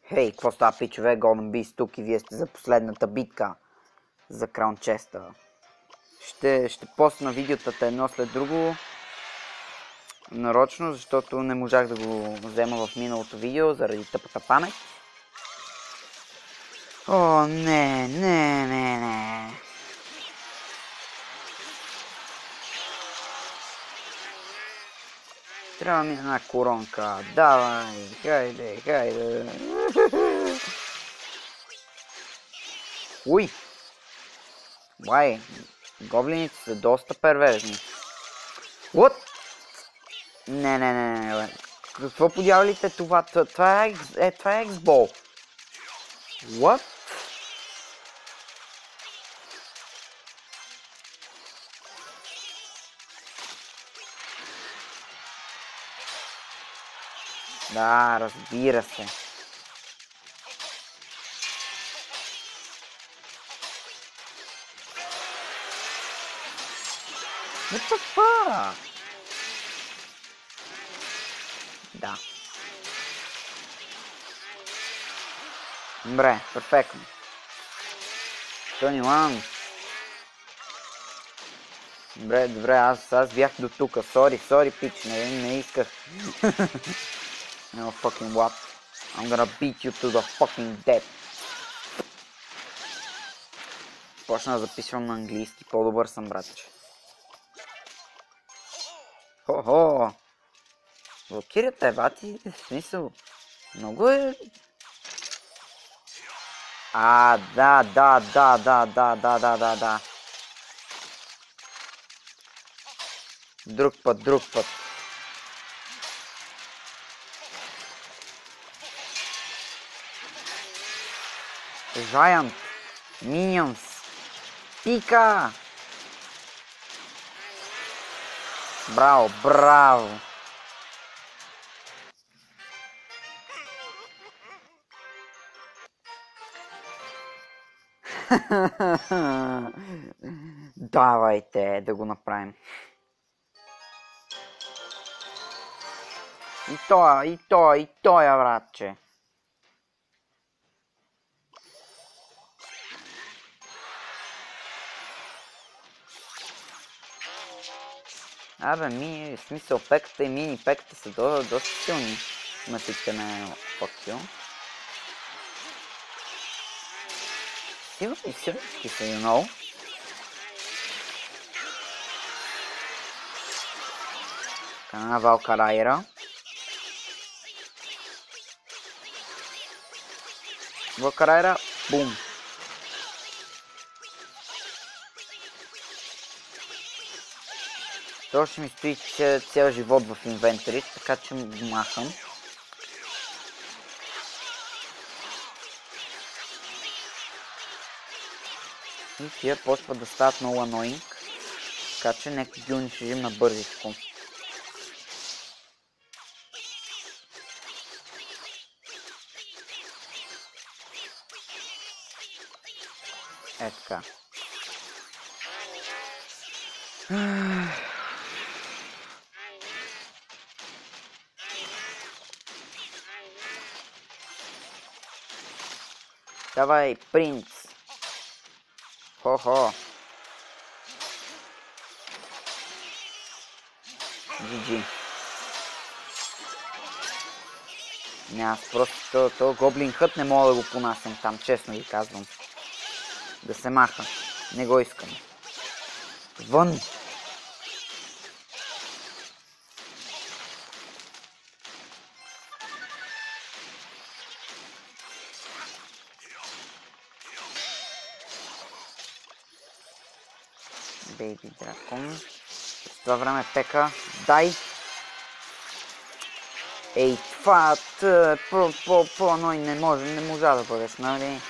Хей, какво става, пичове? Golden Beast тук и вие сте за последната битка за Crown Chest. Ще посна видеотата едно след друго нарочно, защото не можах да го взема в миналото видео заради тъпата памет. О, не. Трябва ми една коронка. Давай, хайде. Уй! Вай, гоблините са доста перверзни. What? Не. Какво подявалите това? Това е X-Ball. What? Да, разбира се. What the fuck? Да. Добре, перфектно. 21. Добре, аз бях до тука. Sorry, пич, не исках. No fucking what? I'm gonna beat you to the fucking death. Почна да записвам на английски, по-добър съм, братче. Хо-хо! Блокирате, бати, в смисъл. Много е... Да. Друг път. Giant. Minions. Пика! Браво! Давайте да го направим. И тоя, братче. Абе, в смисъл, пеката и мини пеката са доста силни. Смътите на Фоксио. Силни са, you know. Канана Валкарайра. Валкарайра, бум. То ще ми стои цял живот в инвентари, така че го махам. И тия почват да стават много annoying, така че нека ги унищожим на бързичко. Е така. Давай, принц! Хо-хо! GG. Не, аз просто то гоблин хът не мога да го понасям там, честно ви казвам. Да се маха. Не го искам. Вън! Бейби дракон. С това време пека. Дай! Ей, това по-ной не можа да бъдеш, нали?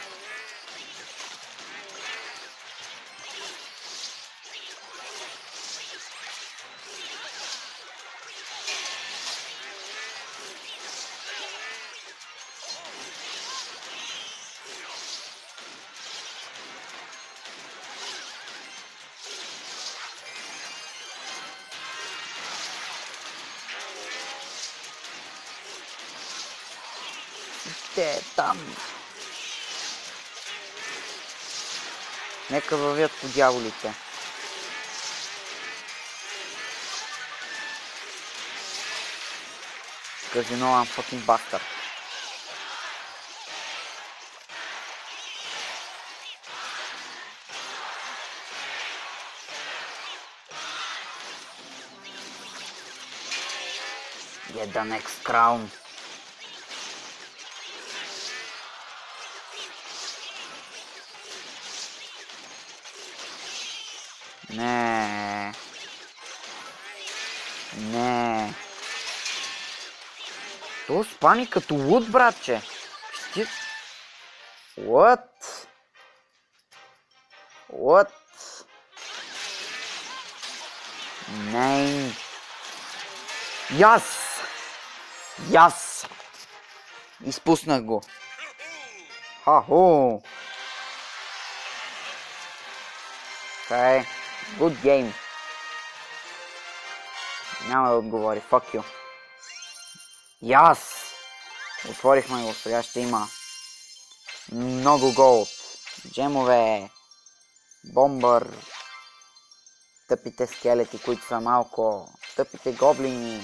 дяволите там. Нека вървят по дяволите. Because you know I'm fucking bastard. Get the next crown. Не. Не. То спами като луд, братче. What? What? Не. Яс! Яс! Изпуснах го. Хахо! Okay. Good game. Няма да отговори. Fuck you. Яс! Отворихме го. Сега ще има много голд. Джемове. Бомбър. Тъпите скелети, които са малко. Тъпите гоблини.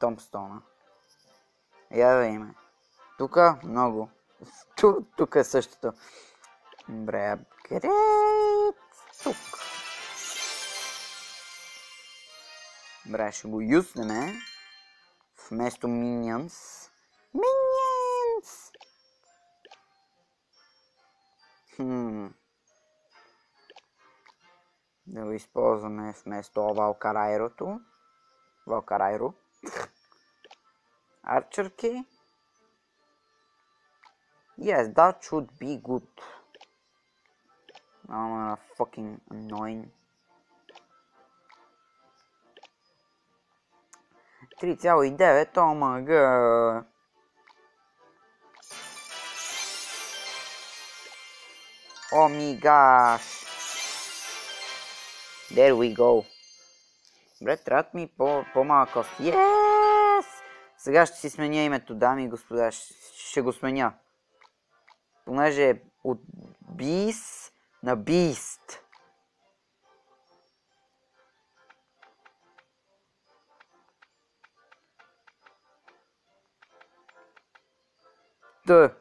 Томстона. Я да има. Тука много. Тук е същото. Добре, къде? Тук. Добре, ще го юзнеме. Вместо Minions. Minions! Да го използваме вместо Валкарайрото. Валкарайро. Арчерки. Yes, that should be good. I'm fucking annoying. 3,9, омага. О ми гаш. There we go. Добре, трябва ми по-малък кост. Yes! Сега ще си сменя името, дами и господа. Ще го сменя. Понеже е от Beast на Beast. Т.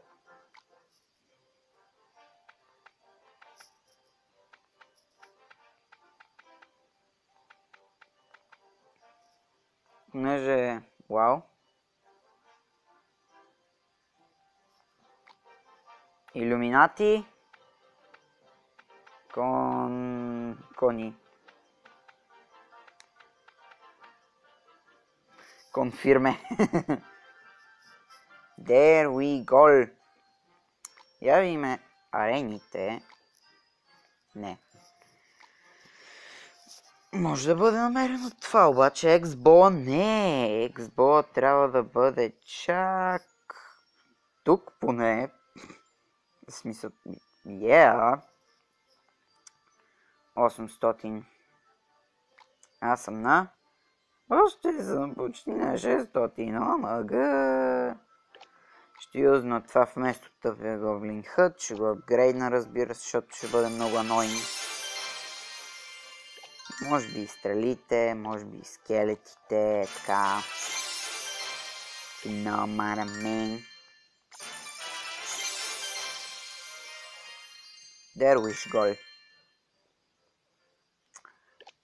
Понеже... Вау. Илюминати. Кони. Конфирме. There we go. Я видиме арените. Не. Може да бъде намерено това, обаче Ексбола не е. Ексбола трябва да бъде чак тук поне. В смисъл, yeah. 800. Аз съм на... Още съм почти на 600. Омага. Ще юзна това вместо тъпия Гоблин Хът. Ще го апгрейдна, разбира се, защото ще бъде много анойни. Може би и стрелите, може би и скелетите, така. No matter man. There we go.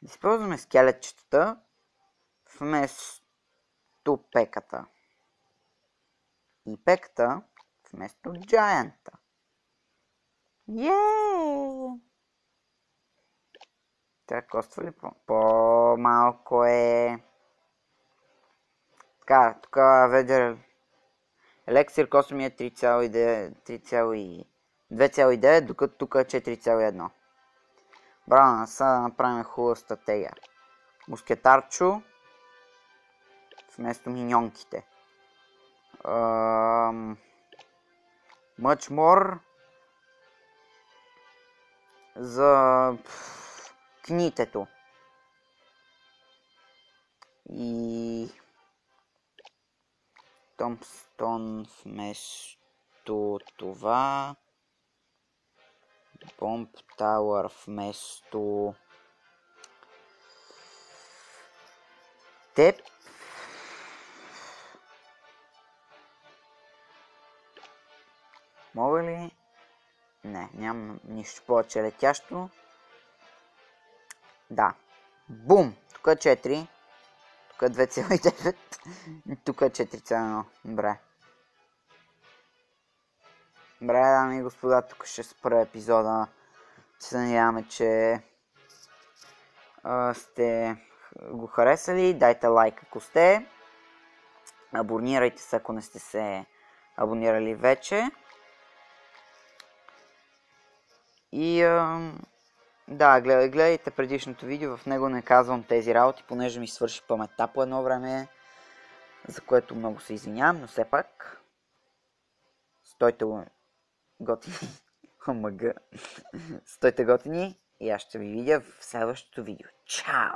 Използваме скелетчетата вместо пеката. И пеката вместо джайанта. Yeee! Тя коства ли по-малко е... Така, тук ведер... Елексир коства ми е 2,9, докато тук е 4,1. Браво, сега да направим хубава стратегия. Мускетарчо вместо миньонките. Much more за книтето. И Томпстон вместо това. Бомб Тауър вместо теб. Мога ли? Не, нямам нищо повече летящо. Да. Бум! Тук е 4. Тук е 2,9. Тук е 4,1. Добре. Добре, дами и господа, тук ще спра епизода. Се надяваме, че сте го харесали. Дайте лайк, ако сте. Абонирайте се, ако не сте се абонирали вече. И да, гледайте предишното видео, в него не казвам тези работи, понеже ми свърши паметта по едно време, за което много се извинявам, но все пак стойте готини. ОМГ. Стойте готини и аз ще ви видя в следващото видео. Чао!